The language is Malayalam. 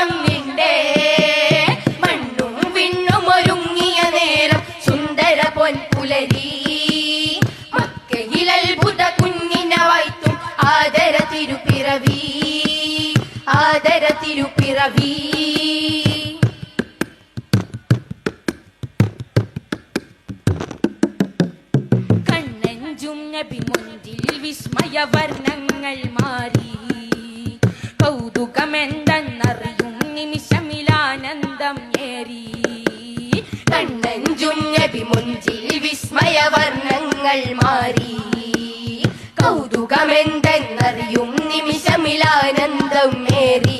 നിമിഷം നിണ്ടേ മണ്ണും വിണ്ണും ഒരുങ്ങിയ നേരം സുന്ദര പൊൻപുലരി മക്കയിൽ അത്ഭുത കുഞ്ഞിനെ വായ്ത്തും ആദര തിരുപ്പിറവി ആദര തിരുപ്പിറവി കണ്ണഞ്ചും നബി മുൻപിൽ വിസ്മയ വർണ്ണങ്ങൾ മാറി കൗതുകമെന്തെന്നറിയും നിമിഷമിലാനന്ദം ഏറി കണ്ണഞ്ചും നബി മുൻപിൽ വിസ്മയ വർണ്ണങ്ങൾ മാറി കൗതുകമെന്തെന്നറിയും നിമിഷമിലാനന്ദം ഏറി